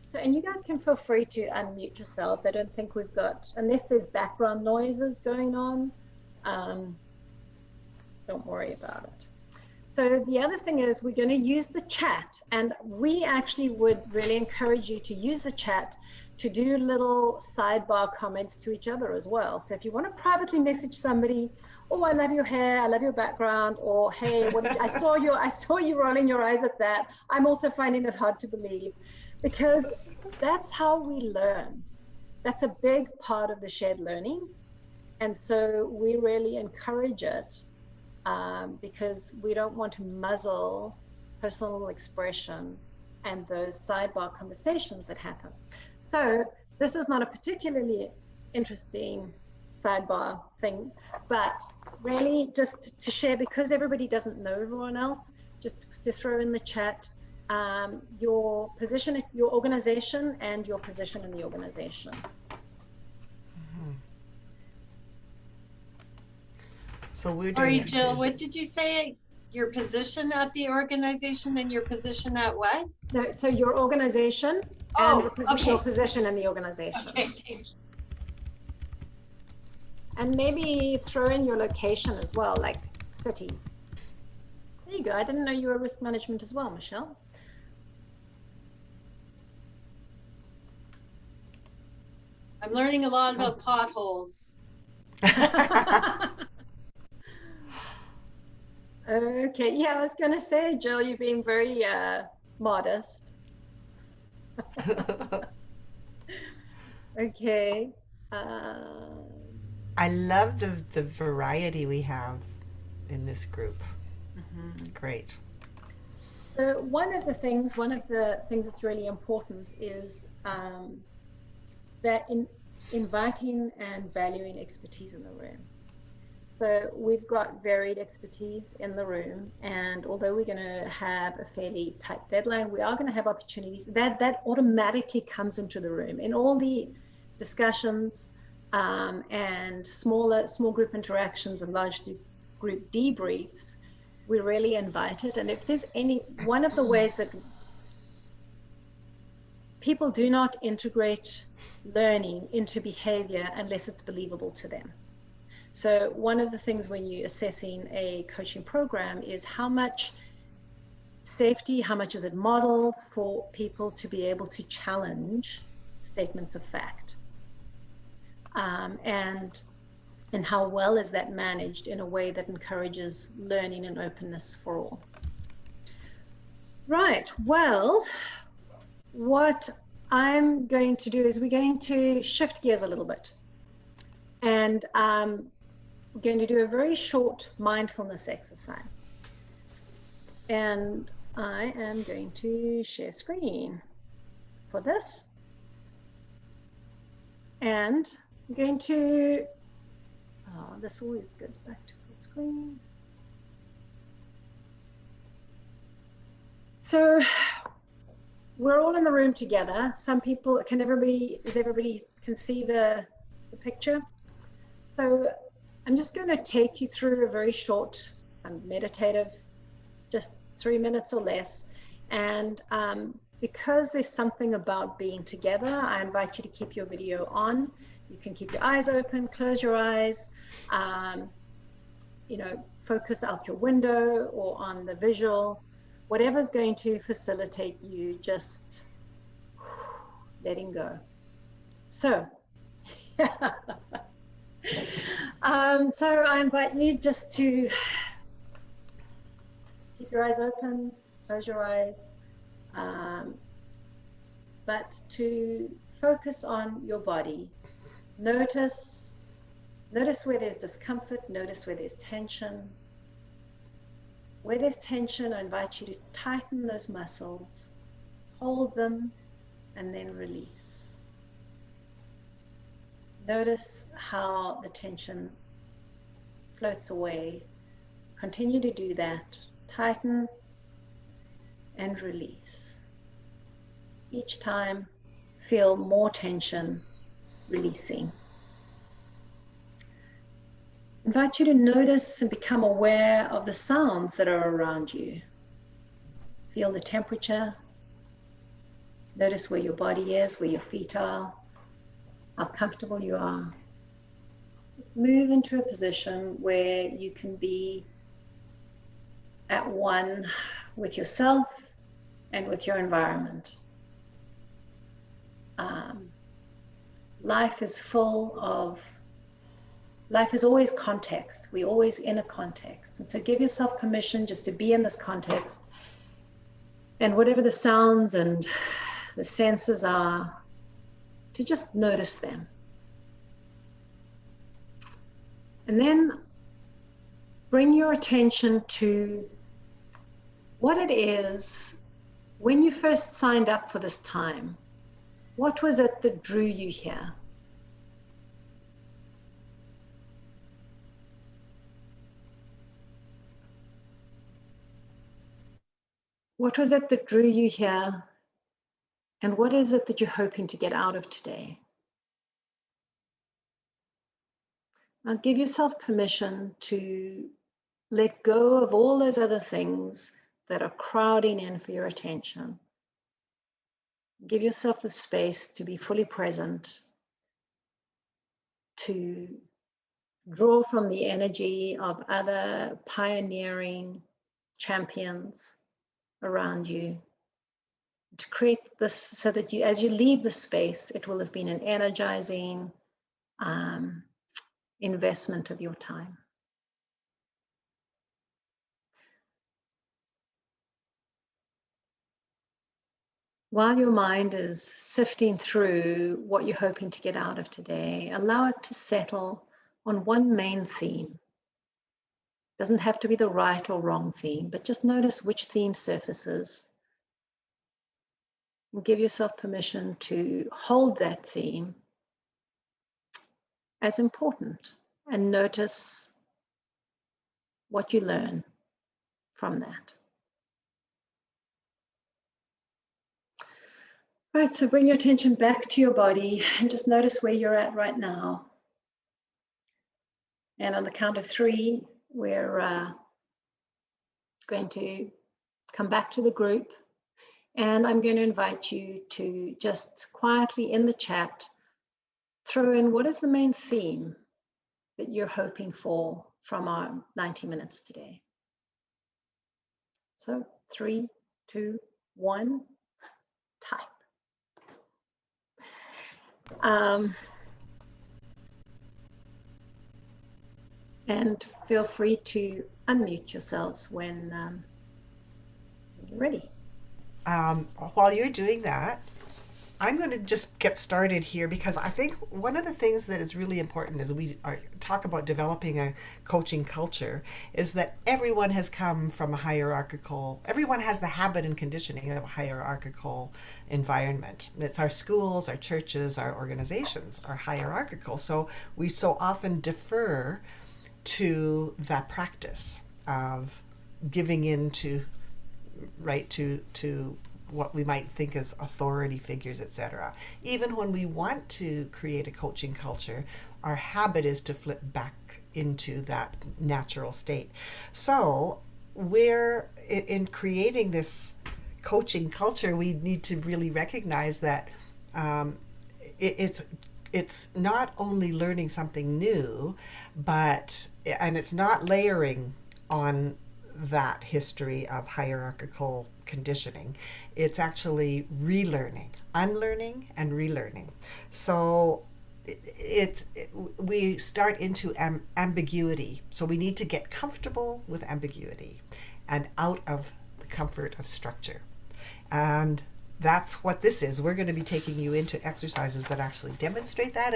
So, and you guys can feel free to unmute yourselves. I don't think we've got, unless there's background noises going on, don't worry about it. So the other thing is we're going to use the chat, and we actually would really encourage you to use the chat to do little sidebar comments to each other as well. So if you want to privately message somebody, oh, I love your hair, I love your background, or hey, I saw you rolling your eyes at that. I'm also finding it hard to believe, because that's how we learn. That's a big part of the shared learning. And so we really encourage it. Because we don't want to muzzle personal expression and those sidebar conversations that happen. So this is not a particularly interesting sidebar thing, but really just to share, because everybody doesn't know everyone else, just to throw in the chat your position, your organization, and your position in the organization. So we're doing Sorry, Jill, what did you say? Your position at the organization and your position at what? No, so your organization and your position in the organization. Okay, thank you. And maybe throw in your location as well, like city. There you go. I didn't know you were risk management as well, Michelle. I'm learning a lot about potholes. Okay, yeah, I was going to say, Jill, you're being very modest. Okay. I love the variety we have in this group. Great. So one of the things that's really important is that in inviting and valuing expertise in the room. So we've got varied expertise in the room, and although we're going to have a fairly tight deadline, we are going to have opportunities that automatically comes into the room in all the discussions and small group interactions and large group debriefs. We really invite it. And if there's one of the ways that people do not integrate learning into behavior unless it's believable to them. So one of the things when you're assessing a coaching program is how much safety, how much is it modeled for people to be able to challenge statements of fact, and how well is that managed in a way that encourages learning and openness for all. Right, well, what I'm going to do is we're going to shift gears a little bit, and we're going to do a very short mindfulness exercise. And I am going to share screen for this. And I'm going to, this always goes back to full screen. So we're all in the room together. Some people, is everybody can see the picture? So I'm just going to take you through a very short meditative, just 3 minutes or less. And because there's something about being together, I invite you to keep your video on. You can keep your eyes open, close your eyes, focus out your window or on the visual, whatever's going to facilitate you just letting go. So, so I invite you just to keep your eyes open, close your eyes, but to focus on your body. Notice where there's discomfort, notice where there's tension. Where there's tension, I invite you to tighten those muscles, hold them, and then release. Notice how the tension floats away. Continue to do that. Tighten and release. Each time, feel more tension releasing. Invite you to notice and become aware of the sounds that are around you. Feel the temperature. Notice where your body is, where your feet are, how comfortable you are. Just move into a position where you can be at one with yourself and with your environment. Life is always context. We're always in a context. And so give yourself permission just to be in this context. And whatever the sounds and the senses are, to just notice them. And then bring your attention to what it is when you first signed up for this time. What was it that drew you here? What was it that drew you here? And what is it that you're hoping to get out of today? Now give yourself permission to let go of all those other things that are crowding in for your attention. Give yourself the space to be fully present, to draw from the energy of other pioneering champions around you, to create this so that you, as you leave the space, it will have been an energizing investment of your time. While your mind is sifting through what you're hoping to get out of today, allow it to settle on one main theme. It doesn't have to be the right or wrong theme, but just notice which theme surfaces. And give yourself permission to hold that theme as important and notice what you learn from that. Right, so bring your attention back to your body and just notice where you're at right now. And on the count of 3, we're going to come back to the group. And I'm going to invite you to just quietly in the chat, throw in what is the main theme that you're hoping for from our 90 minutes today. So 3, 2, 1, type. And feel free to unmute yourselves when you're ready. While you're doing that, I'm going to just get started here because I think one of the things that is really important as we talk about developing a coaching culture is that everyone has come from a hierarchical, everyone has the habit and conditioning of a hierarchical environment. It's our schools, our churches, our organizations are hierarchical. So we so often defer to that practice of giving in to what we might think as authority figures, etc. Even when we want to create a coaching culture, our habit is to flip back into that natural state. So we're in creating this coaching culture, we need to really recognize that it's not only learning something new, and it's not layering on that history of hierarchical conditioning. It's actually relearning, unlearning and relearning. So we start into ambiguity. So we need to get comfortable with ambiguity and out of the comfort of structure. And that's what this is. We're going to be taking you into exercises that actually demonstrate that,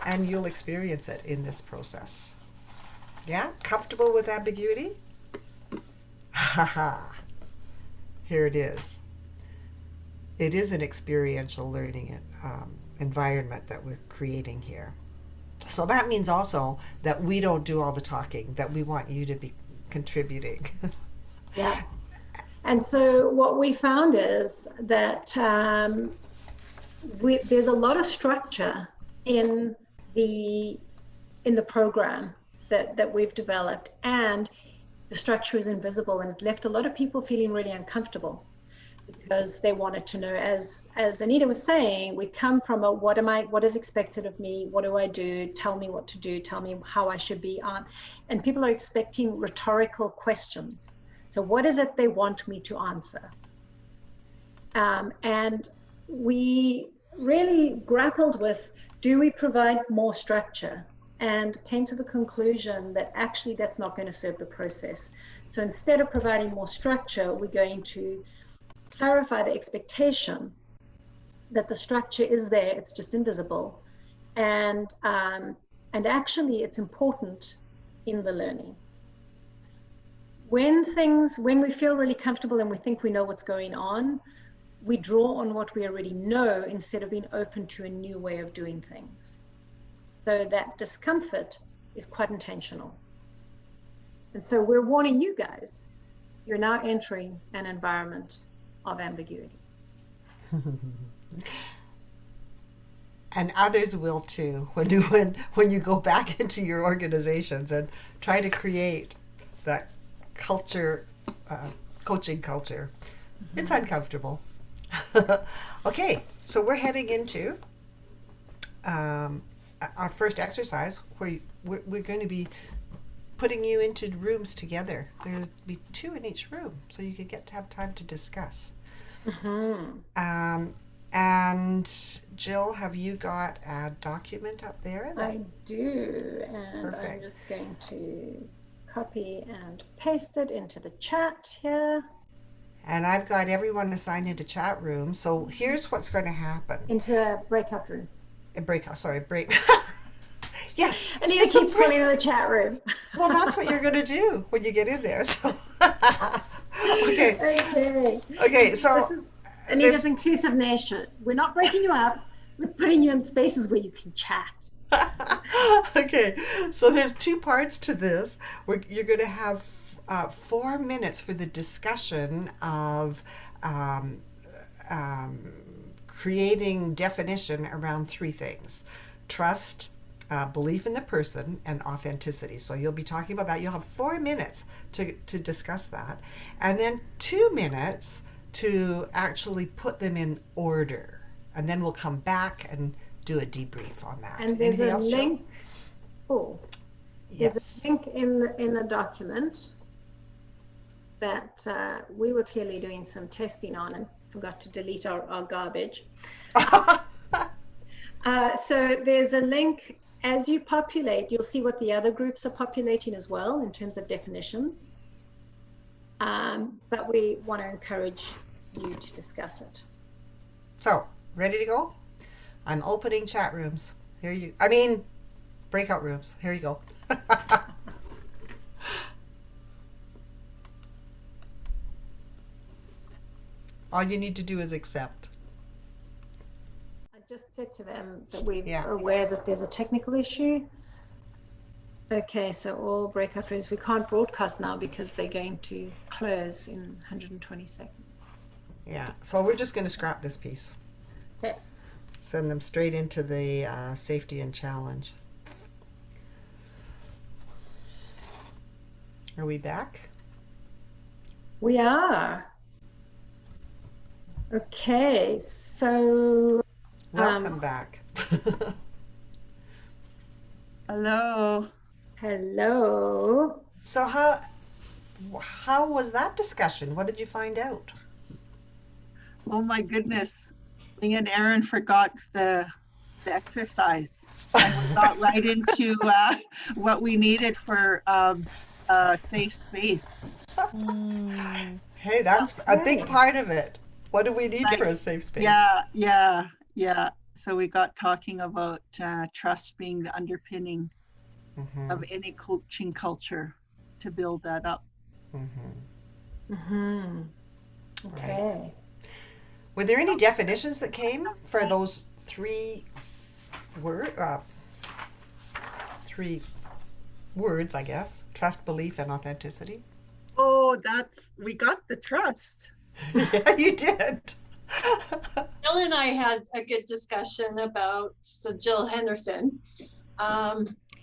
and you'll experience it in this process. Yeah? Comfortable with ambiguity? Ha ha. Here it is. It is an experiential learning environment that we're creating here. So that means also that we don't do all the talking, that we want you to be contributing. Yeah. And so what we found is that there's a lot of structure in the program that we've developed, and the structure is invisible, and it left a lot of people feeling really uncomfortable. because they wanted to know, as Anita was saying, we come from a what is expected of me, what do I do, tell me what to do, tell me how I should be on, and people are expecting rhetorical questions. So what is it they want me to answer? And we really grappled with, do we provide more structure? And came to the conclusion that actually that's not going to serve the process. So instead of providing more structure, we're going to clarify the expectation that the structure is there, it's just invisible. And actually it's important in the learning. When we feel really comfortable and we think we know what's going on, we draw on what we already know instead of being open to a new way of doing things. So that discomfort is quite intentional. And so we're warning you guys, you're now entering an environment of ambiguity. And others will too, when you go back into your organizations and try to create that culture, coaching culture. It's uncomfortable. Okay, so we're heading into our first exercise where we're going to be putting you into rooms together. There'll be 2 in each room, so you could get to have time to discuss. And Jill, have you got a document up there? I do, and Perfect. I'm just going to copy and paste it into the chat here. And I've got everyone assigned into chat room. So here's what's going to happen. Into a breakout room. Break. Yes. And you keep calling in the chat room. Well, that's what you're going to do when you get in there. So, okay. Okay. So this is Anita's inclusive nation. We're not breaking you up. We're putting you in spaces where you can chat. Okay. So there's 2 parts to this. You're going to have 4 minutes for the discussion of creating definition around 3 things: trust, belief in the person, and authenticity. So you'll be talking about that. You'll have 4 minutes to discuss that, and then 2 minutes to actually put them in order, and then we'll come back and do a debrief on that. And there's a link. Oh, yes. There's a link in the document that we were clearly doing some testing on and forgot to delete our garbage. So there's a link. As you populate, you'll see what the other groups are populating as well in terms of definitions. But we want to encourage you to discuss it. So, ready to go? I'm opening chat rooms. Breakout rooms. Here you go. All you need to do is accept. I just said to them that we are aware that there's a technical issue. Okay, so all breakout rooms, we can't broadcast now because they're going to close in 120 seconds. Yeah, so we're just going to scrap this piece. Okay. Send them straight into the safety and challenge. Are we back? We are. Okay, so Welcome back. Hello. hello. So how was that discussion? What did you find out? Oh my goodness. Me and Aaron forgot the exercise. And we got right into what we needed for a safe space. Hey, that's a big part of it. What do we need for a safe space? Yeah. So we got talking about trust being the underpinning of any coaching culture to build that up. Okay. Right. Were there any definitions that came for those 3 words, I guess? Trust, belief, and authenticity? Oh, we got the trust. Yeah, you did. Jill and I had a good discussion about, so Jill Henderson,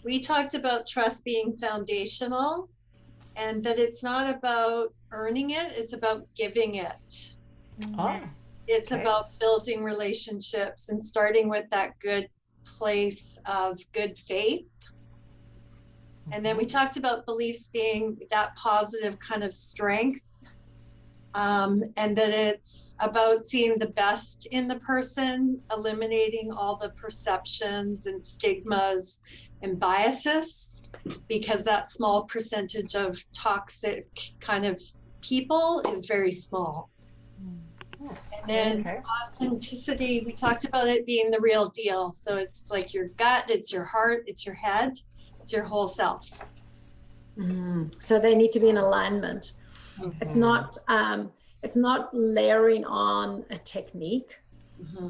we talked about trust being foundational and that it's not about earning it, it's about giving it. Oh, It's okay. about building relationships and starting with that good place of good faith. And then we talked about beliefs being that positive kind of strength. And that it's about seeing the best in the person, eliminating all the perceptions and stigmas and biases, because that small percentage of toxic kind of people is very small. And then Okay. authenticity, we talked about it being the real deal. So it's like your gut, it's your heart, it's your head, it's your whole self. So they need to be in alignment. It's not layering on a technique.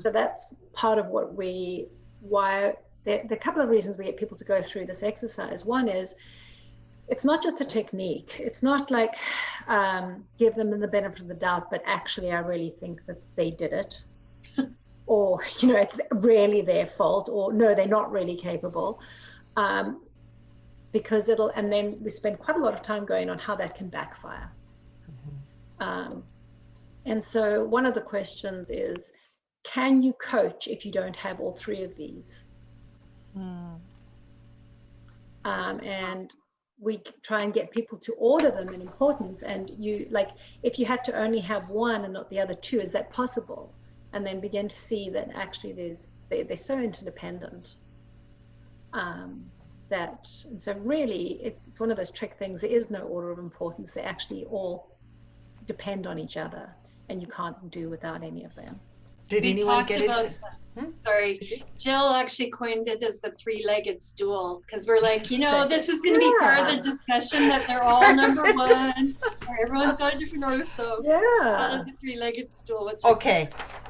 So that's part of why there are a couple of reasons we get people to go through this exercise. One is it's not just a technique. It's not like give them the benefit of the doubt, but actually I really think that they did it. Or, it's really their fault, or no, they're not really capable. Because and then we spend quite a lot of time going on how that can backfire. And so one of the questions is, can you coach if you don't have all three of these? And we try and get people to order them in importance. And if you had to only have one and not the other two, is that possible? And then begin to see that actually they're so interdependent. And so really it's one of those trick things. There is no order of importance. They actually all depend on each other, and you can't do without any of them. Did anyone get into? Sorry, Jill actually coined it as the three-legged stool, because we're like, this is going to be part of the discussion that they're all number one, or everyone's got a different order. So the three-legged stool. Okay,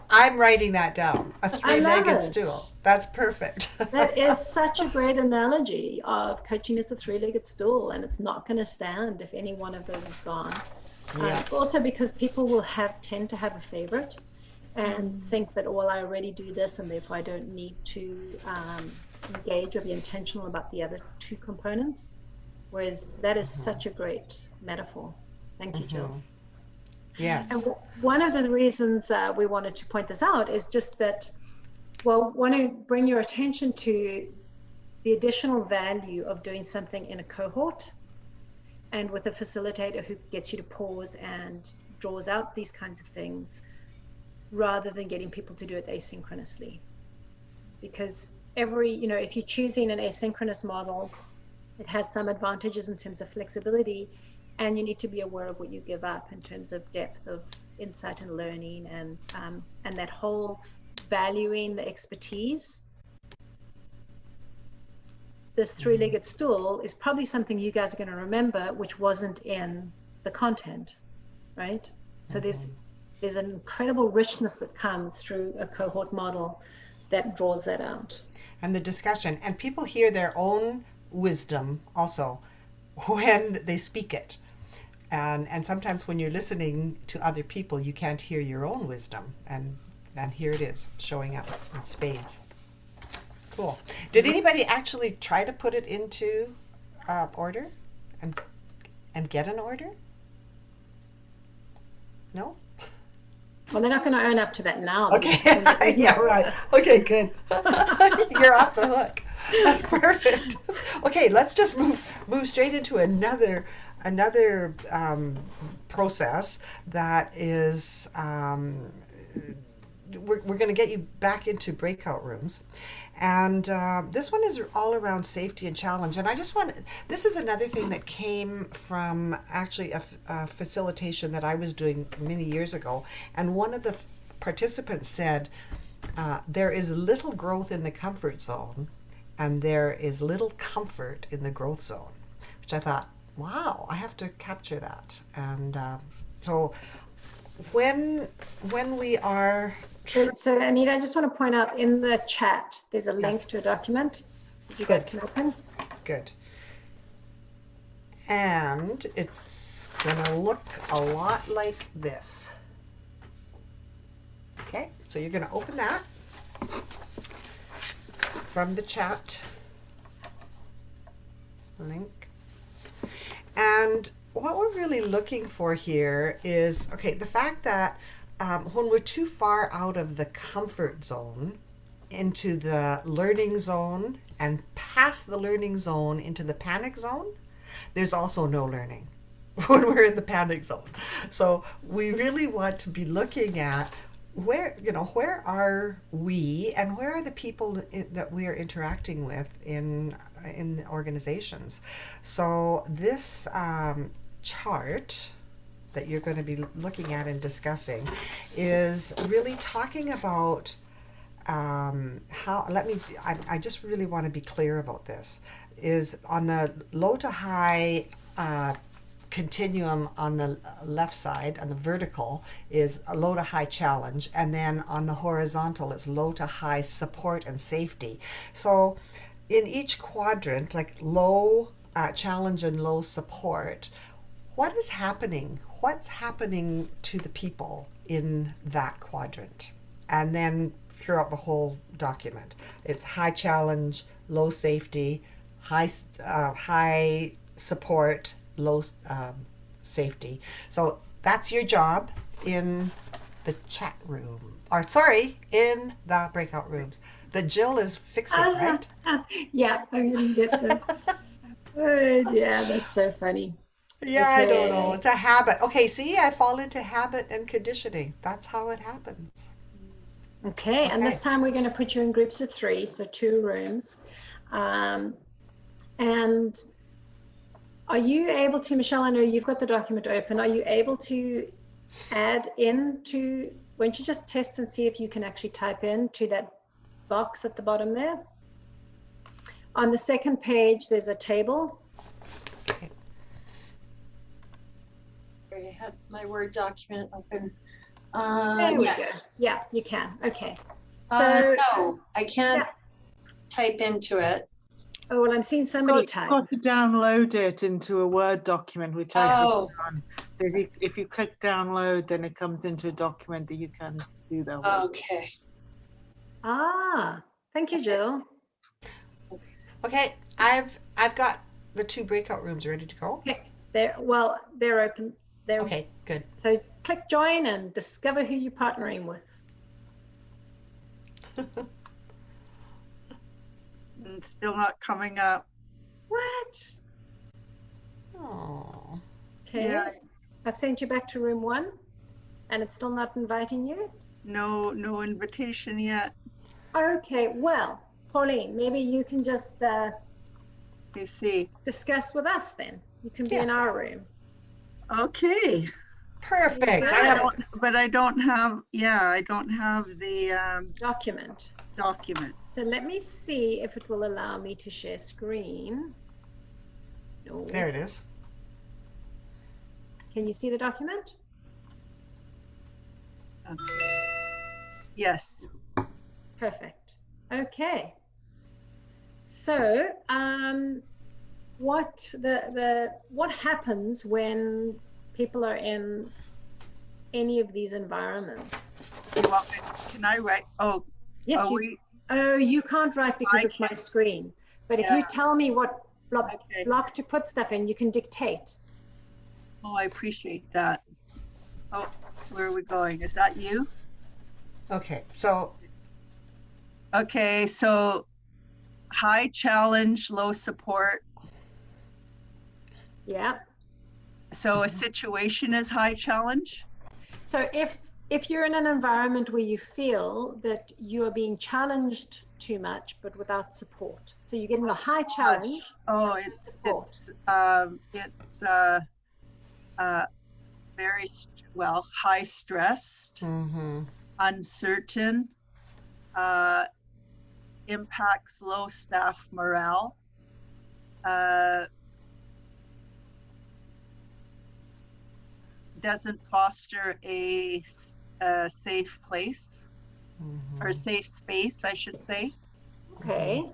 I'm writing that down. A three-legged stool. That's perfect. That is such a great analogy of coaching as a three-legged stool, and it's not going to stand if any one of those is gone. Also because people will tend to have a favorite and think that, well, I already do this, and therefore I don't need to engage or be intentional about the other two components. Whereas that is such a great metaphor. Thank you, Jill. Yes. And one of the reasons we wanted to point this out is just that, want to bring your attention to the additional value of doing something in a cohort and with a facilitator who gets you to pause and draws out these kinds of things, rather than getting people to do it asynchronously. Because if you're choosing an asynchronous model, it has some advantages in terms of flexibility, and you need to be aware of what you give up in terms of depth of insight and learning, and that whole valuing the expertise. This three-legged stool is probably something you guys are going to remember, which wasn't in the content, right? So there's an incredible richness that comes through a cohort model that draws that out. And the discussion, and people hear their own wisdom also when they speak it. And sometimes when you're listening to other people, you can't hear your own wisdom. And here it is, showing up in spades. Cool. Did anybody actually try to put it into order and get an order? No? Well, they're not going to own up to that now. Okay. Yeah, right. Okay, good. You're off the hook. That's perfect. Okay, let's just move straight into another process that is we're going to get you back into breakout rooms. And this one is all around safety and challenge. And this is another thing that came from actually a facilitation that I was doing many years ago. And one of the participants said, there is little growth in the comfort zone, and there is little comfort in the growth zone, which I thought, wow, I have to capture that. And so when we are... So Anita, I just want to point out in the chat, there's a link to a document that you guys can open. Good. And it's going to look a lot like this. Okay, so you're going to open that from the chat link. And what we're really looking for here is, okay, the fact that when we're too far out of the comfort zone into the learning zone and past the learning zone into the panic zone, there's also no learning when we're in the panic zone. So we really want to be looking at where are we and where are the people that we are interacting with in the organizations. So this chart that you're going to be looking at and discussing is really talking about I just really want to be clear about this, is on the low to high continuum on the left side, on the vertical, is a low to high challenge, and then on the horizontal is low to high support and safety. So in each quadrant, like low challenge and low support, what is happening? What's happening to the people in that quadrant? And then throughout the whole document, it's high challenge, low safety, high support, low safety. So that's your job in the chat room, or sorry, in the breakout rooms that Jill is fixing, right? Yeah, I didn't get them. Oh, yeah, that's so funny. Yeah, I don't know. Okay. It's a habit. Okay, see, I fall into habit and conditioning. That's how it happens. Okay, and Okay. this time we're going to put you in groups of 3, so 2 rooms. And are you able to, Michelle, I know you've got the document open, are you able to add into, won't you just test and see if you can actually type in to that box at the bottom there? On the second page, there's a table. I had my Word document open. There we go. Yes. Yeah, you can. Okay. So, No, I can't type into it. oh, well, I'm seeing somebody You've type. got to download it into a Word document, which I have Oh, done. So if you click download, then it comes into a document that you can do that with. okay. Ah, thank you, Jill. Okay, I've got the 2 breakout rooms ready to go. Okay, they're open. They're Okay, good. So click join and discover who you're partnering with. It's still not coming up. What? Oh, Okay, Yeah, I've sent you back to room 1 and it's still not inviting you. no invitation yet. Okay, well, Pauline, maybe you can just You see. discuss with us then. You can be Yeah. in our room. Okay. perfect. Yeah. I don't have the Document. document. So let me see if it will allow me to share screen. No. There it is. Can you see the document? Okay. Yes. Perfect. Okay. So, what happens when people are in any of these environments? Well, can I write? Oh, Yes, you can't write because it's my screen. But if you tell me what block to put stuff in, you can dictate. Oh, I appreciate that. Oh, where are we going? Is that you? Okay, so Okay, so high challenge, low support. Yeah. So a situation is high challenge. So if you're in an environment where you feel that you are being challenged too much, but without support, so you're getting a high challenge. Oh, support. it's very high stressed, uncertain, impacts low staff morale, doesn't foster a safe place or safe space, I should say. Okay.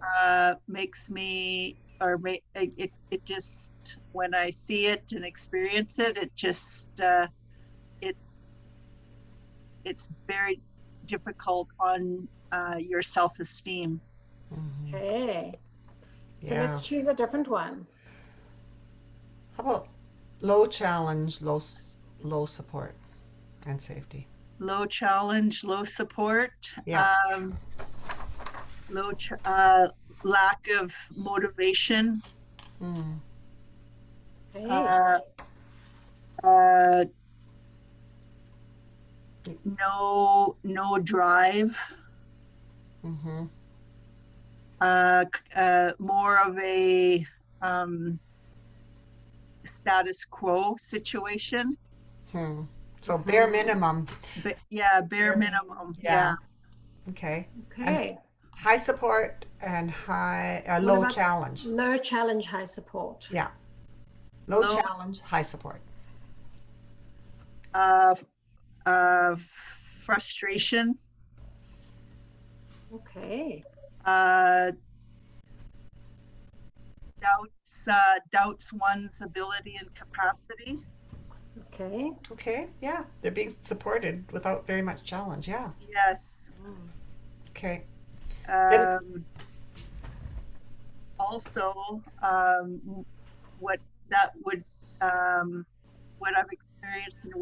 Makes me, it just, when I see it and experience it, it just, it's very difficult on your self-esteem. Okay. So Yeah. let's choose a different one. How about low challenge, low support and safety? low challenge, low support, Yeah. lack of motivation, Mm. Okay. uh, no drive, Mm-hmm. more of a status quo situation. Hmm. So bare Mhm. minimum. But yeah, bare Bare minimum. minimum. Yeah. Yeah. Okay. And Okay. high support and high What low about challenge. low challenge, high support? Yeah. Low Low challenge, high support. uh, uh, frustration, Okay. uh, doubts one's ability and capacity. Okay. Okay. Yeah. They're being supported without very much challenge. Yeah. Yes. Mm. Okay. Then Um, also, what that would what I've experienced and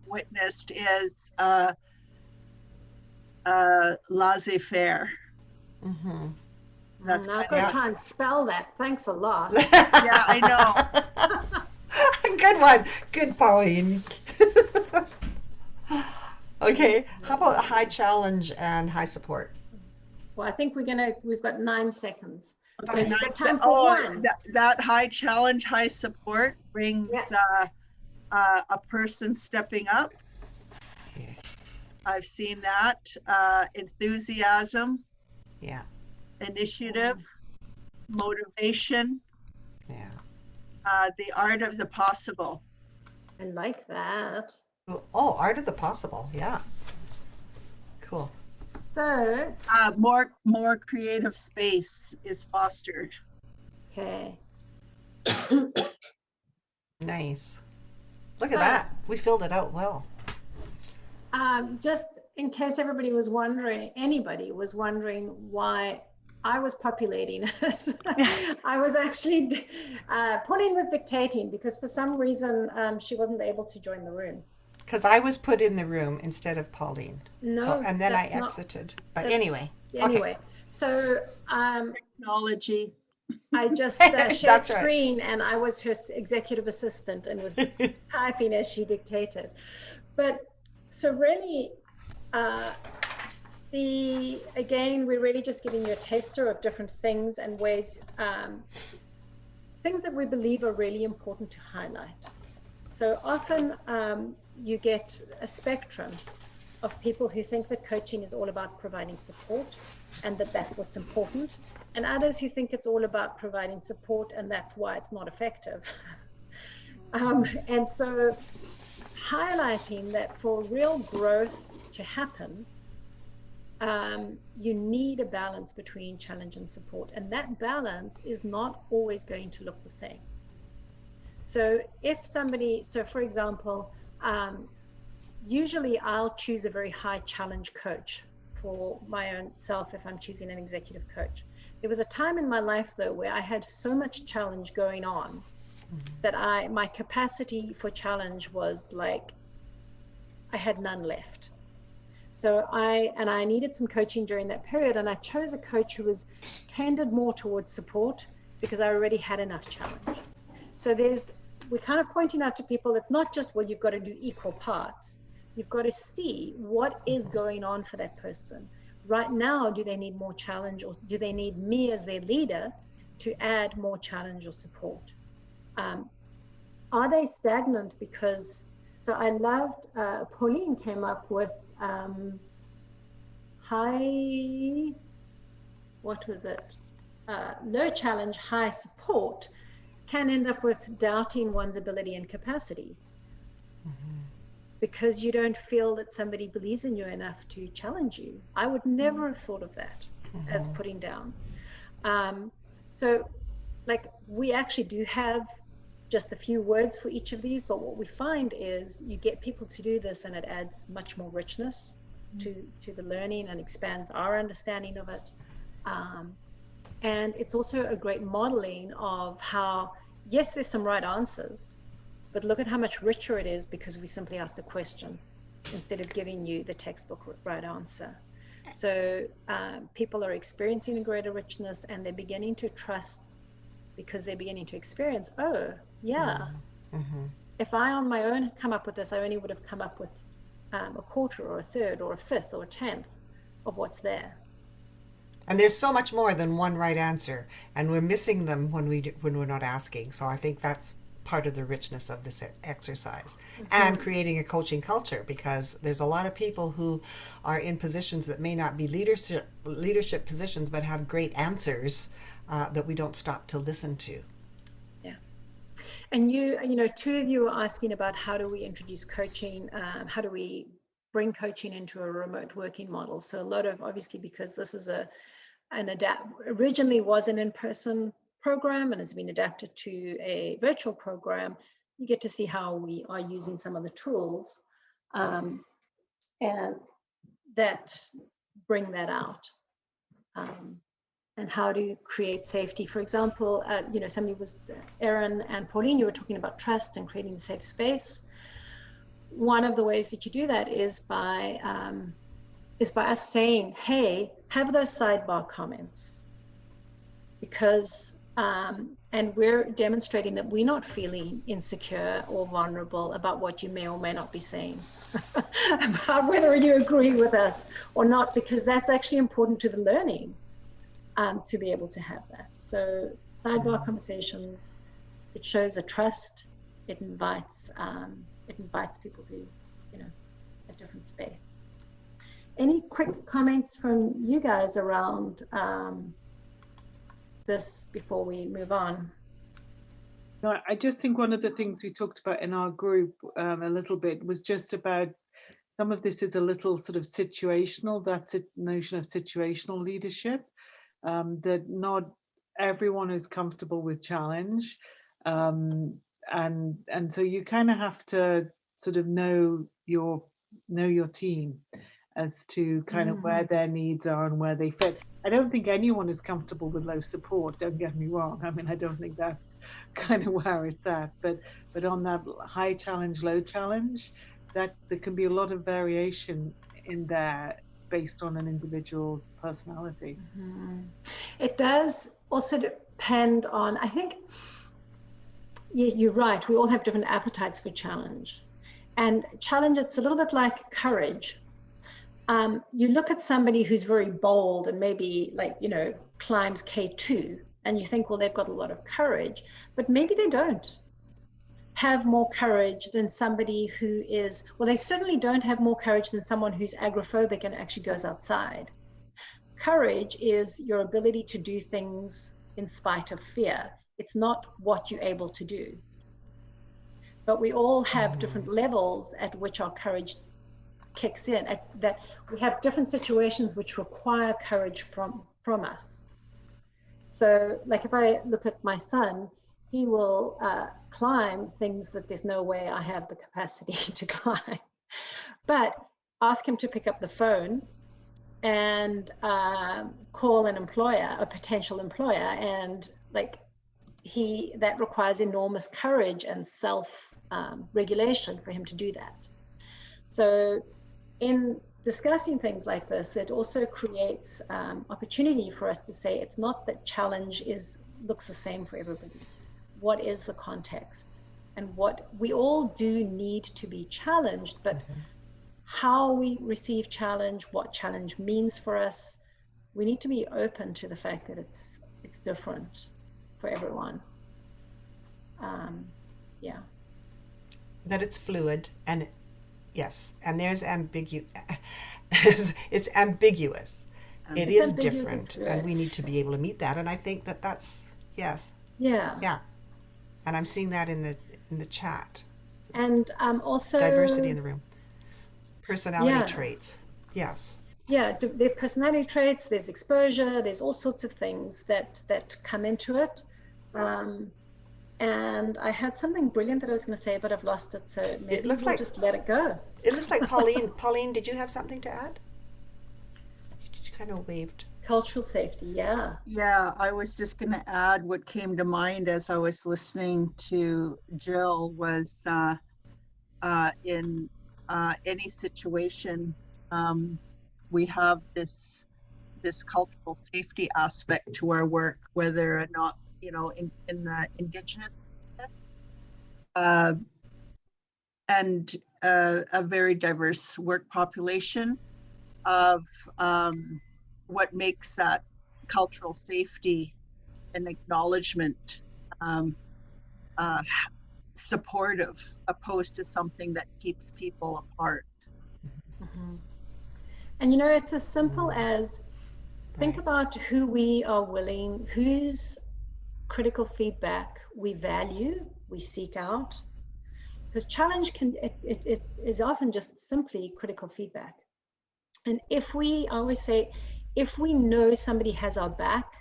witnessed is laissez-faire. mm-hmm. That's Now I've kind got of to Yeah. try and spell that. Thanks a lot. yeah, I know. Good one. Good, Pauline. Okay. How about high challenge and high support? Well, I think we've got 9 seconds. So Okay, you've got time for one. that high challenge, high support brings Yeah. a person stepping up. Okay. I've seen that. Enthusiasm, Yeah. initiative, motivation, Yeah. the art of the possible. I like that. Oh, art of the possible. Yeah. Cool. So, More creative space is fostered. okay. Nice. Look at So, that. We filled it out well. just in case anybody was wondering why I was populating it, I was actually, Pauline was dictating because for some reason she wasn't able to join the room. Because I was put in the room instead of Pauline. So, No, and then I that's not. exited. But That's, anyway. anyway, so Technology. I just shared That's right. screen and I was her executive assistant and was typing as she dictated. But so really, again, we're really just giving you a taster of different things and ways, things that we believe are really important to highlight. So often you get a spectrum of people who think that coaching is all about providing support and that that's what's important, and others who think it's all about providing support and that's why it's not effective. And so highlighting that for real growth to happen, you need a balance between challenge and support, and that balance is not always going to look the same. So for example, usually I'll choose a very high challenge coach for my own self if I'm choosing an executive coach. There was a time in my life though where I had so much challenge going on that my capacity for challenge was like I had none left. So I needed some coaching during that period, and I chose a coach who was tended more towards support because I already had enough challenge. So we're kind of pointing out to people, it's not just, well, you've got to do equal parts. You've got to see what is going on for that person. Right now, do they need more challenge, or do they need me as their leader to add more challenge or support? Are they stagnant? So I loved, Pauline came up with low challenge, high support can end up with doubting one's ability and capacity because you don't feel that somebody believes in you enough to challenge you. I would never have thought of that as putting down. So like we actually do have just a few words for each of these, but what we find is you get people to do this and it adds much more richness to the learning and expands our understanding of it. And it's also a great modeling of how, yes, there's some right answers, but look at how much richer it is because we simply asked a question. instead of giving you the textbook right answer. So people are experiencing a greater richness, and they're beginning to trust because they're beginning to experience, oh, yeah, if I on my own had come up with this, I only would have come up with a quarter or a third or a fifth or a tenth of what's there. And there's so much more than one right answer, and we're missing them when we're not asking. So I think that's part of the richness of this exercise, and creating a coaching culture, because there's a lot of people who are in positions that may not be leadership positions, but have great answers that we don't stop to listen to. Yeah. And you know, two of you are asking about how do we introduce coaching, how do we bring coaching into a remote working model. So a lot of, obviously, because this is originally was an in-person program and has been adapted to a virtual program, you get to see how we are using some of the tools and that bring that out. And how to create safety. For example, you know, Erin and Pauline, you were talking about trust and creating a safe space. One of the ways that you do that is by us saying, hey, have those sidebar comments, because and we're demonstrating that we're not feeling insecure or vulnerable about what you may or may not be saying, about whether you agree with us or not, because that's actually important to the learning, to be able to have that. So sidebar conversations, it shows a trust, it invites people to, you know, a different space. Any quick comments from you guys around this before we move on? No, I just think one of the things we talked about in our group a little bit was just about some of this is a little sort of situational, that's a notion of situational leadership, that not everyone is comfortable with challenge. And so you kind of have to sort of know your team as to kind of where their needs are and where they fit. I don't think anyone is comfortable with low support, don't get me wrong. I mean, I don't think that's kind of where it's at, but on that high challenge, low challenge, that there can be a lot of variation in there based on an individual's personality. It does also depend on, I think, you're right, we all have different appetites for challenge. And challenge, it's a little bit like courage. You look at somebody who's very bold and maybe, like, you know, climbs K2, and you think, well, they've got a lot of courage, but maybe they don't have more courage than somebody who is, well, they certainly don't have more courage than someone who's agoraphobic and actually goes outside. Courage is your ability to do things in spite of fear. It's not what you're able to do. But we all have different levels at which our courage kicks in, that we have different situations which require courage from us. So, like, if I look at my son, he will climb things that there's no way I have the capacity to climb. But ask him to pick up the phone and call an employer, a potential employer, and like that requires enormous courage and self-regulation for him to do that. So in discussing things like this, it also creates opportunity for us to say it's not that challenge looks the same for everybody. What is the context? And what we all do need to be challenged, but how we receive challenge, what challenge means for us, we need to be open to the fact that it's different for everyone. Yeah. That it's fluid, and yes, and there's it's ambiguous. It is different, and we need to be able to meet that. And I think that's yes. Yeah. And I'm seeing that in the chat. And also diversity in the room. Personality traits. Yes. Yeah, there are personality traits, there's exposure, there's all sorts of things that come into it. And I had something brilliant that I was going to say, but I've lost it. So maybe we'll just let it go. It looks like Pauline. Pauline, did you have something to add? You kind of waved. Cultural safety, yeah. Yeah, I was just going to add what came to mind as I was listening to Jill was in any situation, we have this cultural safety aspect to our work, whether or not, in the Indigenous uh, and a very diverse work population of what makes that cultural safety and acknowledgement uh, supportive, opposed to something that keeps people apart. Mhm. And it's as simple as think Right. about who we are willing, whose critical feedback we value, we seek out. Because challenge it is often just simply critical feedback. And I always say, if we know somebody has our back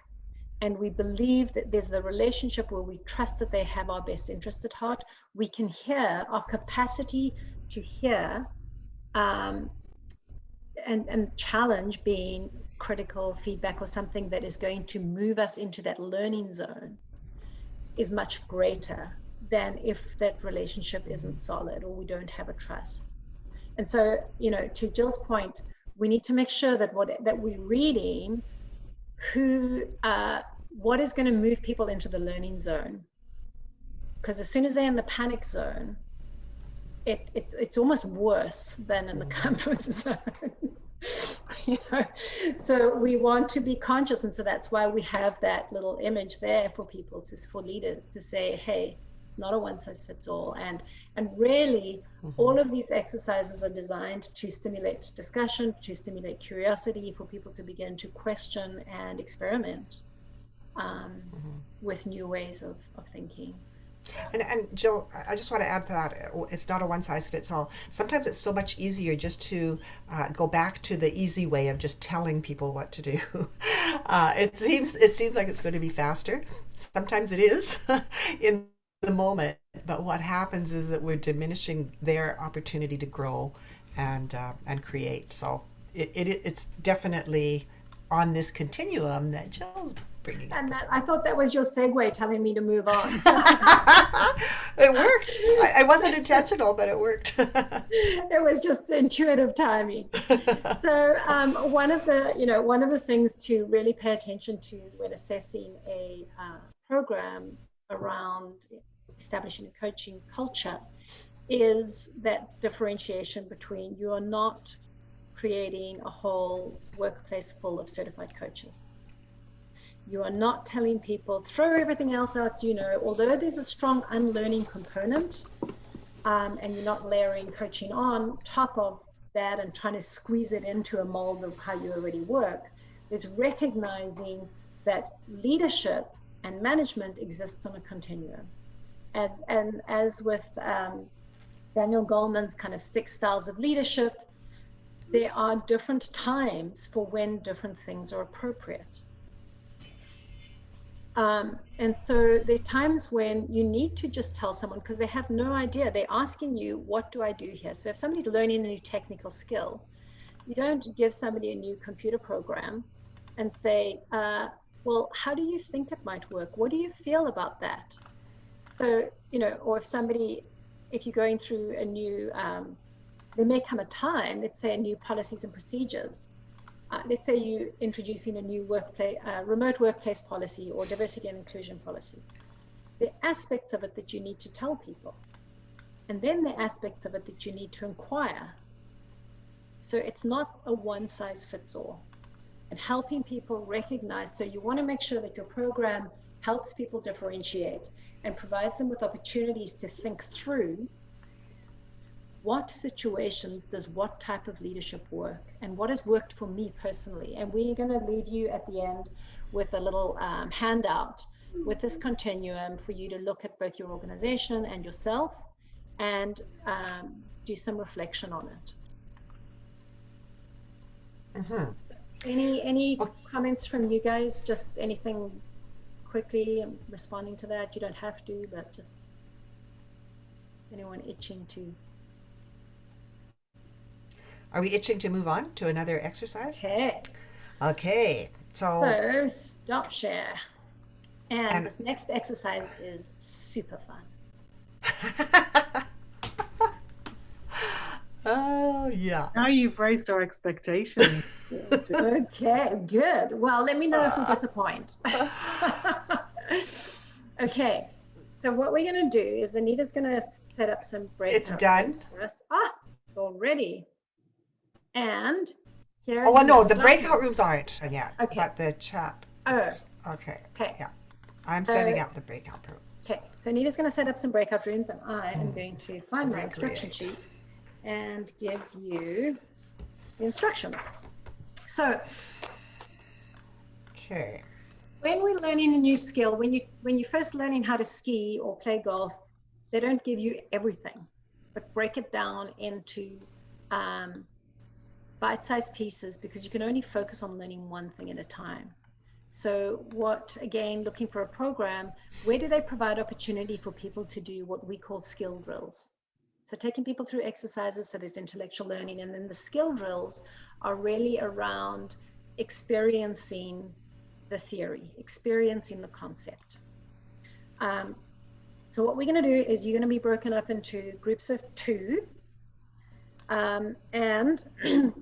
and we believe that there's the relationship where we trust that they have our best interest at heart, we can hear our capacity to hear um, and challenge being critical feedback or something that is going to move us into that learning zone is much greater than if that relationship isn't solid or we don't have a trust. And so, to Jill's point, we need to make sure that we're reading what is going to move people into the learning zone. Because as soon as they're in the panic zone, it's almost worse than in the comfort zone. So we want to be conscious, and so that's why we have that little image there for people, for leaders to say, hey, it's not a one size fits all. And really, all of these exercises are designed to stimulate discussion, to stimulate curiosity, for people to begin to question and experiment with new ways of thinking. And Jill, I just want to add to that. It's not a one size fits all. Sometimes it's so much easier just to go back to the easy way of just telling people what to do. It seems like it's going to be faster. Sometimes it is in the moment, but what happens is that we're diminishing their opportunity to grow and create. So it's definitely on this continuum that Jill's bringing up. And I thought that was your segue telling me to move on. It worked. I wasn't intentional, but it worked. It was just intuitive timing. So one of the things to really pay attention to when assessing a program around establishing a coaching culture is that differentiation between, you are not creating a whole workplace full of certified coaches. You are not telling people, throw everything else out, although there's a strong unlearning component, and you're not layering coaching on top of that and trying to squeeze it into a mold of how you already work. There's recognizing that leadership and management exists on a continuum. As with Daniel Goleman's kind of 6 styles of leadership, there are different times for when different things are appropriate. And so there are times when you need to just tell someone, because they have no idea. They're asking you, what do I do here? So if somebody's learning a new technical skill, you don't give somebody a new computer program and say, well, how do you think it might work? What do you feel about that? So, or if you're going through a new, there may come a time, let's say, new policies and procedures. Let's say you're introducing a new remote workplace policy or diversity and inclusion policy. There are aspects of it that you need to tell people. And then there are aspects of it that you need to inquire. So it's not a one size fits all. And helping people recognize, so you want to make sure that your program helps people differentiate and provides them with opportunities to think through what situations does what type of leadership work and what has worked for me personally. And we're going to leave you at the end with a little handout with this continuum for you to look at both your organization and yourself and do some reflection on it. Mm-hmm. Any comments from you guys? Just anything quickly responding to that? You don't have to, but just anyone itching to. Are we itching to move on to another exercise? Okay. So Stop share. And this next exercise is super fun. Oh, yeah. Now you've raised our expectations. Okay, good. Well, let me know if we disappoint. Okay, so what we're going to do is Anita's going to set up some breakout done. rooms for us. It's already. And here. Oh, no, the breakout rooms aren't yet. Okay. But the chat. Oh. Okay. Okay. Yeah. I'm setting up the breakout rooms. Okay, so Anita's going to set up some breakout rooms, and I am going to find my instruction sheet and give you the instructions. So, okay. When we're learning a new skill, when you're first learning how to ski or play golf, they don't give you everything, but break it down into bite-sized pieces, because you can only focus on learning one thing at a time. So again, looking for a program, where do they provide opportunity for people to do what we call skill drills? So taking people through exercises, so there's intellectual learning, and then the skill drills are really around experiencing the theory, experiencing the concept. So what we're going to do is you're going to be broken up into groups of 2, and you're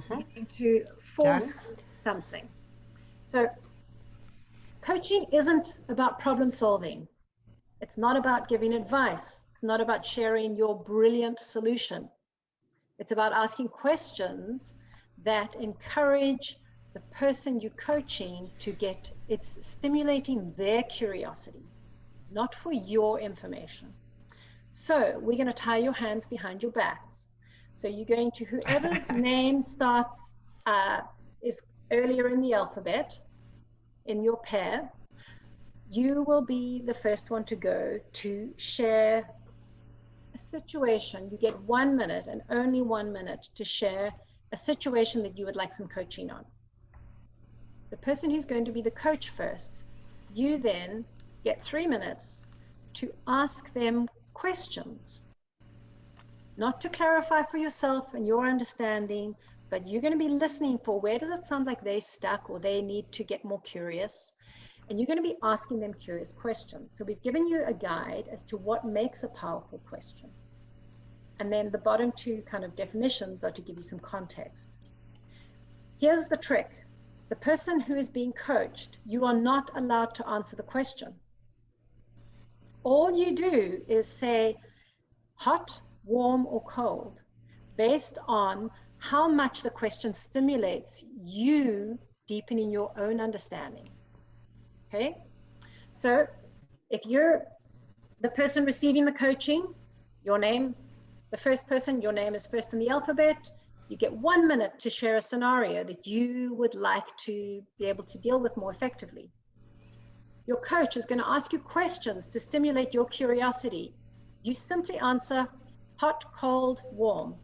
going to force something. So coaching isn't about problem solving. It's not about giving advice. It's not about sharing your brilliant solution. It's about asking questions that encourage the person you're coaching to get, it's stimulating their curiosity, not for your information. So we're going to tie your hands behind your backs. So you're going to, whoever's name starts, is earlier in the alphabet, in your pair, you will be the first one to go to share a situation. You get 1 minute and only 1 minute to share a situation that you would like some coaching on. The person who's going to be the coach first, you then get 3 minutes to ask them questions, not to clarify for yourself and your understanding, but you're going to be listening for where does it sound like they're stuck or they need to get more curious. And you're going to be asking them curious questions. So we've given you a guide as to what makes a powerful question. And then the bottom 2 kind of definitions are to give you some context. Here's the trick. The person who is being coached, you are not allowed to answer the question. All you do is say hot, warm, or cold based on how much the question stimulates you deepening your own understanding. Okay, so if you're the person receiving the coaching, your name, the first person, your name is first in the alphabet, you get 1 minute to share a scenario that you would like to be able to deal with more effectively. Your coach is going to ask you questions to stimulate your curiosity. You simply answer hot, cold, warm.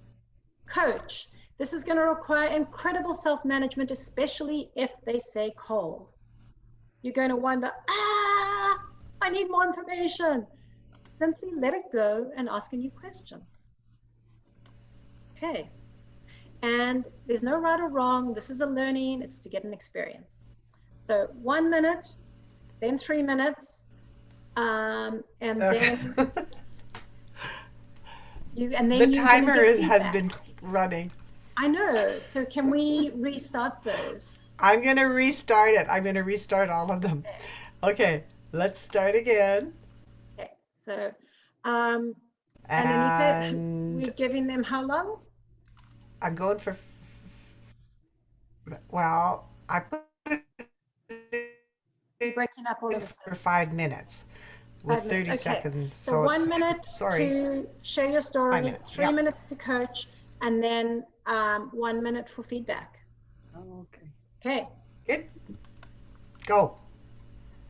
Coach, this is going to require incredible self-management, especially if they say cold. You're going to wonder, I need more information. Simply let it go and ask a new question. Okay. And there's no right or wrong. This is a learning. It's to get an experience. So 1 minute, then 3 minutes, and then the timer has been running. I know. So can we restart those? I'm going to restart it. I'm going to restart all of them. Okay, let's start again. Okay, so, and Anita, we're giving them how long? I'm going for, well, I put You're breaking up all of this for 5 minutes with 5 30 minutes. Okay. seconds. So 1 minute to share your story, 5 minutes, 3 minutes to coach, and then 1 minute for feedback. Oh, okay. Okay. Good. Go.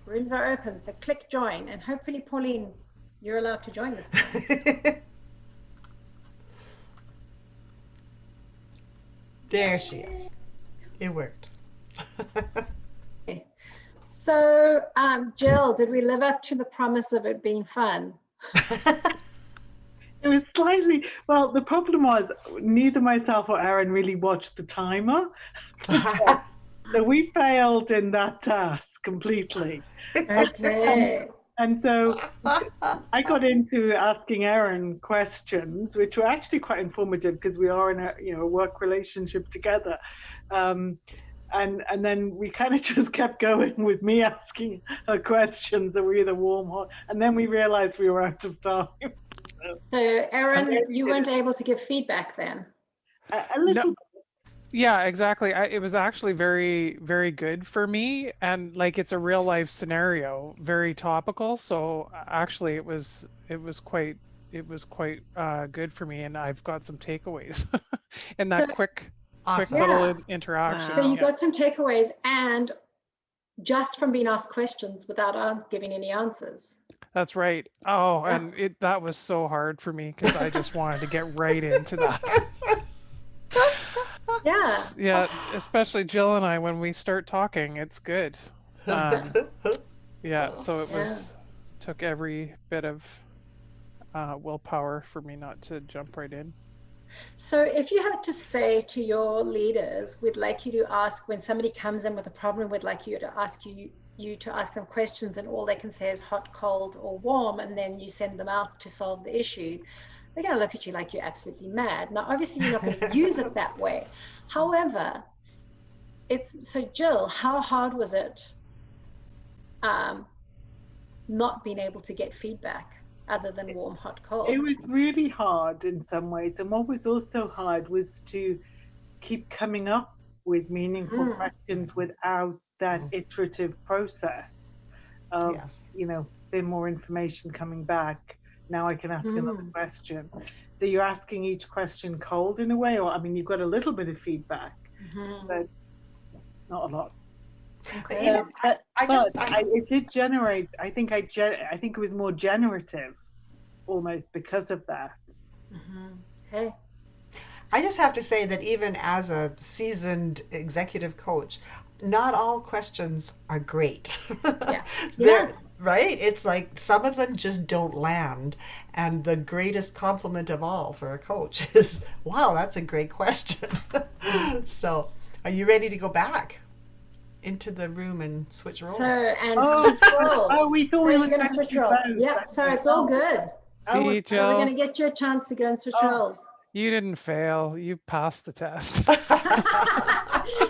Rooms are open, so click join, and hopefully, Pauline, you're allowed to join this time. There she is. It worked. Okay. So, Jill, did we live up to the promise of it being fun? It was slightly, well, the problem was neither myself or Aaron really watched the timer. So we failed in that task completely. Okay. And so I got into asking Erin questions, which were actually quite informative because we are in a work relationship together. And then we kind of just kept going with me asking her questions, and we either warm hot, and then we realized we were out of time. So Erin, you weren't able to give feedback then? A little. No. Yeah, exactly. It was actually very, very good for me, and like it's a real life scenario, very topical. So actually, it was quite good for me, and I've got some takeaways in that So- quick Awesome. little interaction. So you Yeah. got some takeaways, and just from being asked questions without giving any answers. That's right. Oh, Yeah. and that was so hard for me because I just wanted to get right into that. Yeah. Yeah, especially Jill and I, when we start talking, it's good. Yeah, so it took every bit of willpower for me not to jump right in. So if you had to say to your leaders, we'd like you to ask, when somebody comes in with a problem, we'd like you to ask you to ask them questions, and all they can say is hot, cold, or warm, and then you send them out to solve the issue, they're going to look at you like you're absolutely mad. Now, obviously, you're not going to use it that way. However, so Jill, how hard was it not being able to get feedback other than warm, hot, cold? It was really hard in some ways, and what was also hard was to keep coming up with meaningful questions without that iterative process of bit more information coming back. Now I can ask another question. So you're asking each question cold in a way, or I mean, you've got a little bit of feedback, but not a lot. Okay. It did generate. I think it was more generative, almost because of that. Okay. I just have to say that even as a seasoned executive coach, not all questions are great. Yeah. Right? It's like some of them just don't land. And the greatest compliment of all for a coach is, wow, that's a great question. So are you ready to go back into the room and switch roles? So, and switch roles. Oh, we thought we were going to switch roles. Yeah, so it's all good. See, Jill, So we're going to get you a chance to go and switch roles. you didn't fail. You passed the test.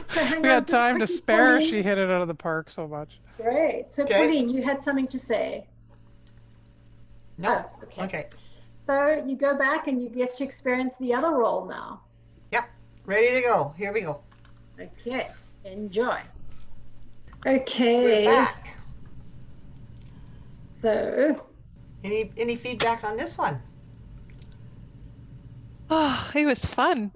So hang We on, had just time to quickly, spare. Pauline. She hit it out of the park so much. Great. So Okay. Pauline, you had something to say. No. Oh, okay. Okay. So you go back and you get to experience the other role now. Yep. Ready to go. Here we go. Okay. Enjoy. We're Okay. back. So Any feedback on this one? Oh, it was fun.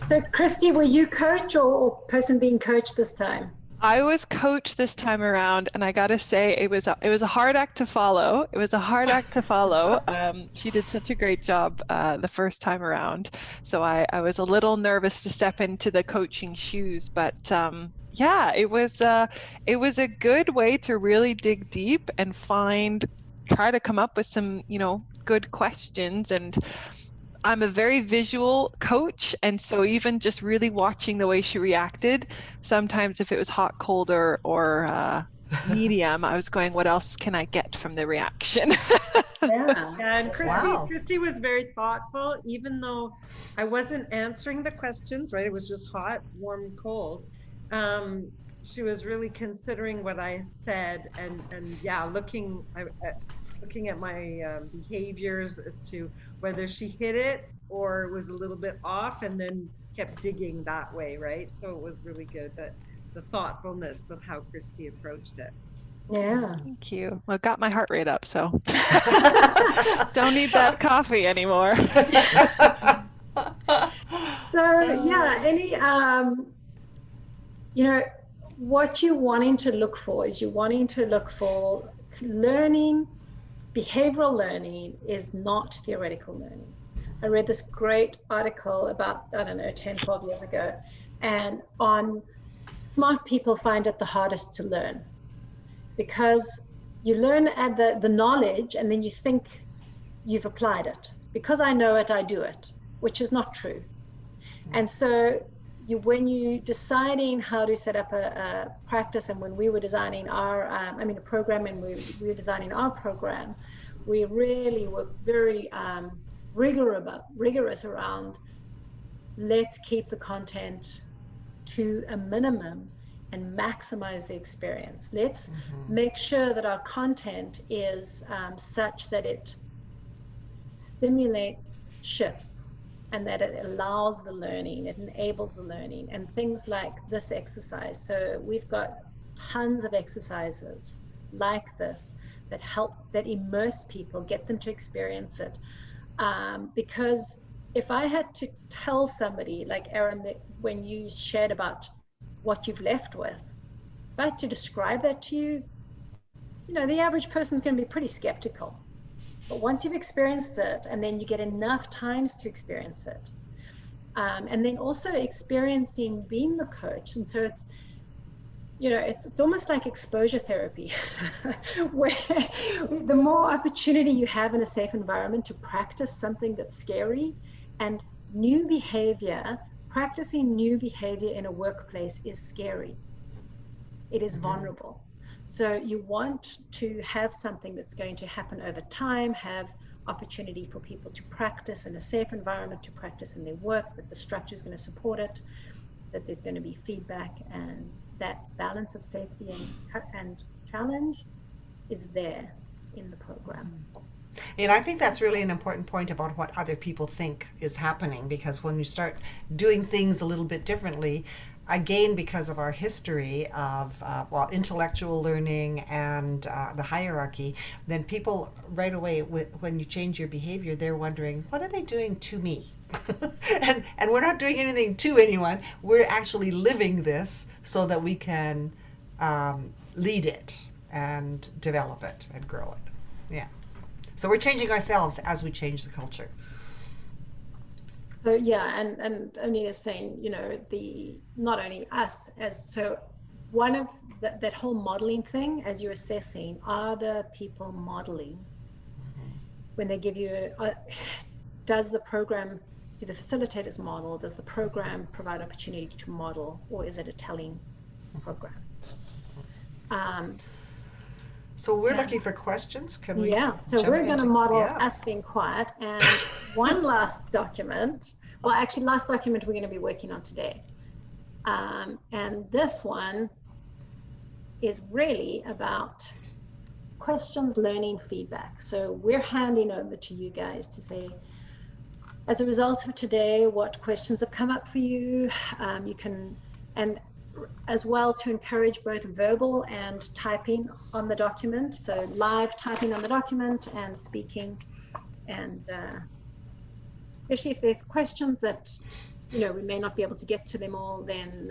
So Christy, were you coach or person being coached this time? I was coach this time around, and I gotta say it was a hard act to follow. It was a hard act to follow. She did such a great job the first time around, so I was a little nervous to step into the coaching shoes, but yeah, it was a good way to really dig deep and try to come up with some good questions. And I'm a very visual coach, and so even just really watching the way she reacted, sometimes if it was hot, cold, or medium, I was going, what else can I get from the reaction? Yeah. And Wow. Christy was very thoughtful, even though I wasn't answering the questions, right? It was just hot, warm, cold. She was really considering what I said, and yeah, looking at my behaviors as to whether she hit it or was a little bit off, and then kept digging that way, right? So it was really good, that the thoughtfulness of how Christy approached it. Yeah. Thank you. Well, it got my heart rate up, so don't need that coffee anymore. So yeah, any what you're wanting to look for is learning. Behavioral learning is not theoretical learning. I read this great article about, 10, 12 years ago, and on smart people find it the hardest to learn, because you learn at the knowledge and then you think you've applied it. Because I know it, I do it, which is not true. And so when you deciding how to set up a practice, and when we were designing our, a program, and we were designing our program, we really were very rigorous around, let's keep the content to a minimum and maximize the experience. Let's make sure that our content is such that it stimulates shifts, and that it allows the learning, it enables the learning, and things like this exercise. So we've got tons of exercises like this that help, that immerse people, get them to experience it. Because if I had to tell somebody, like Erin, that when you shared about what you've left with, if I had to describe that to you, the average person's going to be pretty skeptical. But once you've experienced it, and then you get enough times to experience it, and then also experiencing being the coach. And so it's almost like exposure therapy, where the more opportunity you have in a safe environment to practice something that's scary, and new behavior, practicing new behavior in a workplace is scary. It is vulnerable. So you want to have something that's going to happen over time, have opportunity for people to practice in a safe environment, to practice in their work, that the structure is going to support it, that there's going to be feedback, and that balance of safety and challenge is there in the program. And I think that's really an important point about what other people think is happening, because when you start doing things a little bit differently, again, because of our history of intellectual learning and the hierarchy, then people right away, when you change your behavior, they're wondering, what are they doing to me? and we're not doing anything to anyone. We're actually living this so that we can lead it and develop it and grow it. Yeah. So we're changing ourselves as we change the culture. So yeah, and Anita's saying, not only us, one of that whole modeling thing, as you're assessing, are the people modeling when they give you does the program, do the facilitators model, does the program provide opportunity to model, or is it a telling program? So we're looking for questions. Can we? Yeah, so we're going to model us being quiet. And one last document, last document we're going to be working on today. And this one is really about questions, learning, feedback. So we're handing over to you guys to say, as a result of today, what questions have come up for you. You can, and as well, to encourage both verbal and typing on the document. So live typing on the document and speaking. And especially if there's questions that, we may not be able to get to them all, then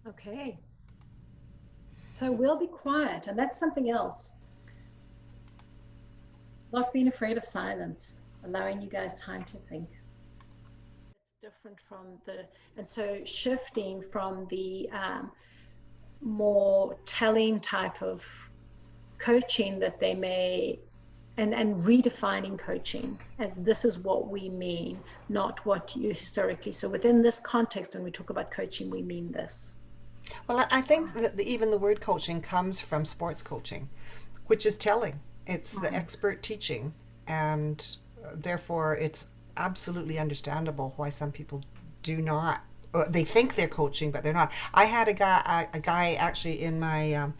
okay. So we'll be quiet, and that's something else. Not being afraid of silence, allowing you guys time to think. Different from and so shifting from the more telling type of coaching that they may, and redefining coaching as this is what we mean, not what you historically. So within this context, when we talk about coaching, we mean this. Well, I think that even the word coaching comes from sports coaching, which is telling. It's the expert teaching, and therefore it's absolutely understandable why some people do not, they think they're coaching, but they're not. I had a guy actually in my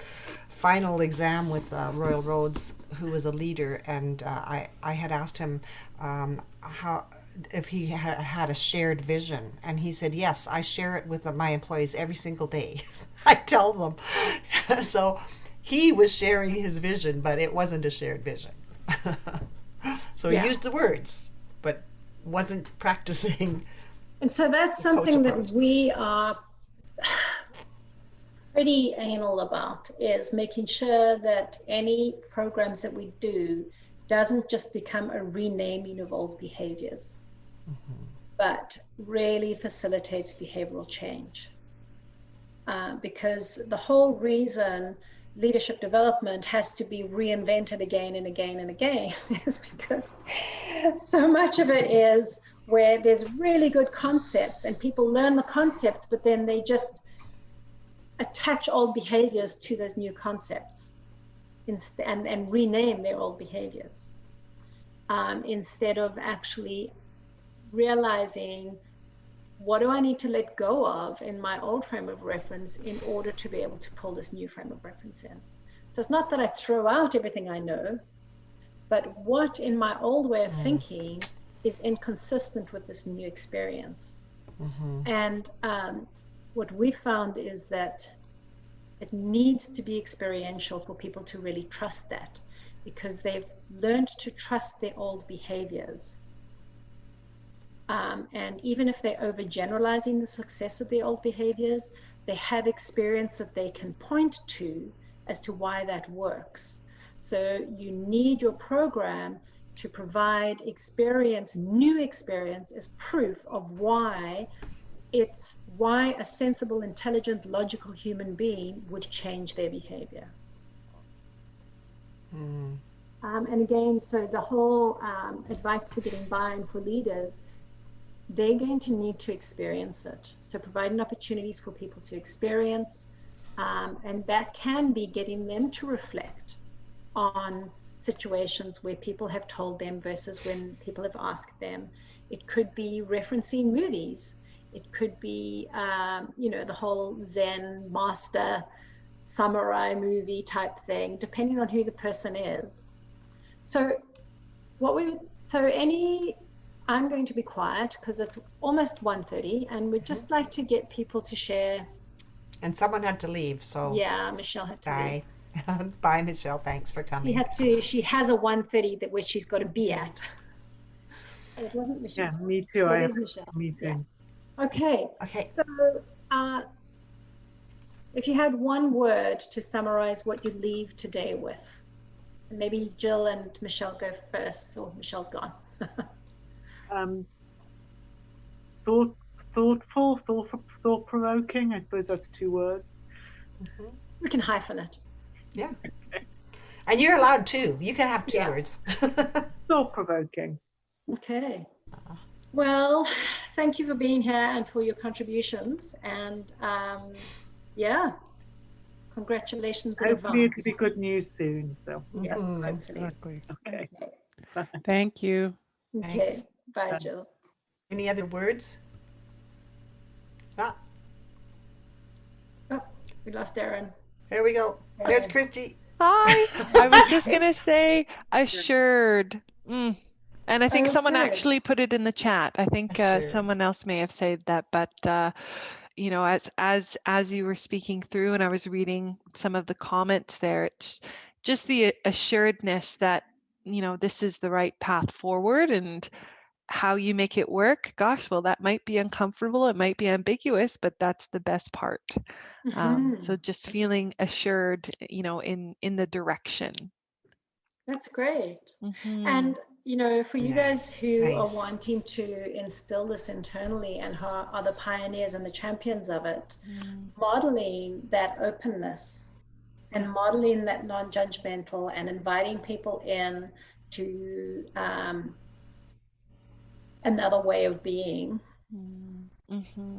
final exam with Royal Roads who was a leader, and I had asked him if he had a shared vision, and he said, yes, I share it with my employees every single day. I tell them. So he was sharing his vision, but it wasn't a shared vision. So he used the words, but wasn't practicing. And so that's something that we are pretty anal about, is making sure that any programs that we do doesn't just become a renaming of old behaviors, but really facilitates behavioral change. Because the whole reason leadership development has to be reinvented again and again and again is because so much of it is where there's really good concepts and people learn the concepts, but then they just attach old behaviors to those new concepts and rename their old behaviors, instead of actually realizing, what do I need to let go of in my old frame of reference in order to be able to pull this new frame of reference in? So it's not that I throw out everything I know, but what in my old way of thinking is inconsistent with this new experience. And what we found is that it needs to be experiential for people to really trust that, because they've learned to trust their old behaviors. And even if they're overgeneralizing the success of their old behaviors, they have experience that they can point to as to why that works. So you need your program to provide experience, new experience, as proof of why a sensible, intelligent, logical human being would change their behavior. And again, so the whole advice for getting buy-in for leaders, they're going to need to experience it. So providing opportunities for people to experience, and that can be getting them to reflect on situations where people have told them versus when people have asked them. It could be referencing movies. It could be, the whole Zen master samurai movie type thing, depending on who the person is. So I'm going to be quiet because it's almost 1:30, and we'd just like to get people to share. And someone had to leave, so yeah, Michelle had to leave. Bye, Michelle. Thanks for coming. She has a 1:30 that where she's got to be at. It wasn't Michelle. Yeah, me too. It is Michelle. Me too. Yeah. Okay. Okay. So, if you had one word to summarize what you leave today with, and maybe Jill and Michelle go first, or Michelle's gone. Thoughtful, thought-provoking. I suppose that's 2 words. We can hyphen it. Yeah. And you're allowed 2. You can have 2 words. Thought-provoking. Okay. Well, thank you for being here and for your contributions. And congratulations in Hopefully advance. it'll be good news soon. So Yes, hopefully. Exactly. okay. Thank you. Okay. Thanks. Bye, Jill. Any other words? Oh, we lost Aaron. There we go. There's Christy. Hi. I was just going to say assured. And I think someone Okay. actually put it in the chat. I think Assured. someone else may have said that, but as you were speaking through and I was reading some of the comments there, it's just the assuredness that, this is the right path forward, and how you make it work. Gosh, well, that might be uncomfortable. It might be ambiguous, but that's the best part. So just feeling assured, in the direction. That's great. And And, for you guys who are nice. wanting to instill this internally and who are the pioneers and the champions of it, modeling that openness and modeling that non-judgmental and inviting people in to another way of being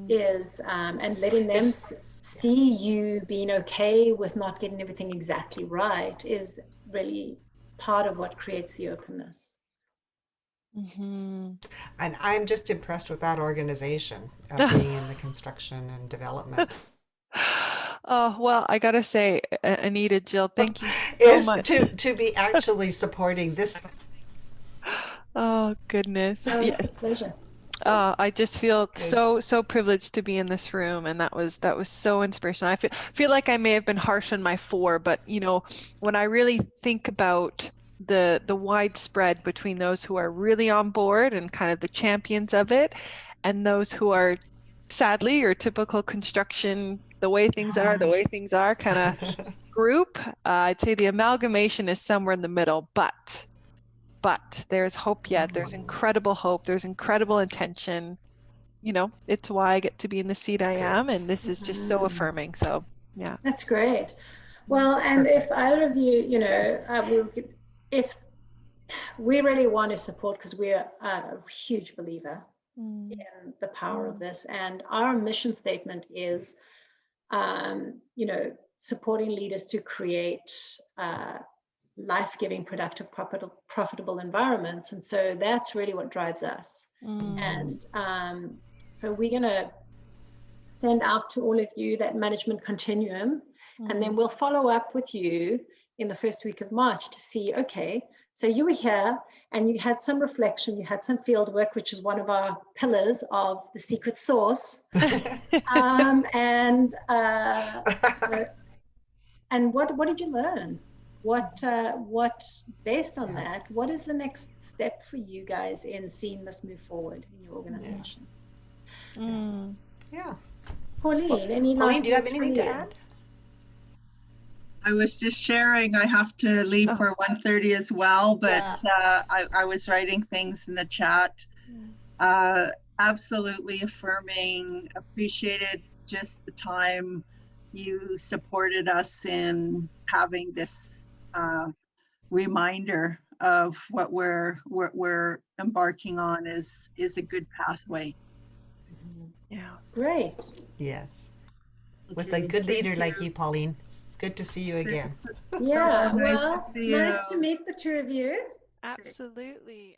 is, and letting them see you being okay with not getting everything exactly right is really part of what creates the openness. And I'm just impressed with that organization of being in the construction and development. Oh, well, I gotta say, Anita, Jill, thank you so much. To be actually supporting this. Oh, goodness. So it's a pleasure. I just feel so privileged to be in this room, and that was so inspirational. I feel like I may have been harsh on my 4, but when I really think about the widespread between those who are really on board and kind of the champions of it, and those who are sadly your typical construction, the way things are kind of group, I'd say the amalgamation is somewhere in the middle, but there's hope yet. There's incredible hope. There's incredible intention. It's why I get to be in the seat I am, and this is just so affirming. So, yeah. That's great. Well, and if either of you, if we really want to support, because we're a huge believer Mm. in the power of this. And our mission statement is, supporting leaders to create life-giving, productive, profitable environments. And so that's really what drives us. Mm. And so we're going to send out to all of you that management continuum, and then we'll follow up with you in the first week of March to see, okay, so you were here and you had some reflection, you had some field work, which is one of our pillars of the secret sauce. And what did you learn? What based on that, what is the next step for you guys in seeing this move forward in your organization? Yeah. Pauline, any Pauline, last do you have words from anything to you? add? I was just sharing, I have to leave for 1:30 as well, but I was writing things in the chat. Absolutely affirming, appreciated just the time you supported us in having this reminder of what we're embarking on is a good pathway. Yeah. Great. Yes. With a good leader like you, Pauline. It's good to see you again. Yeah, Nice to well, see nice you. to meet the two of you. Absolutely.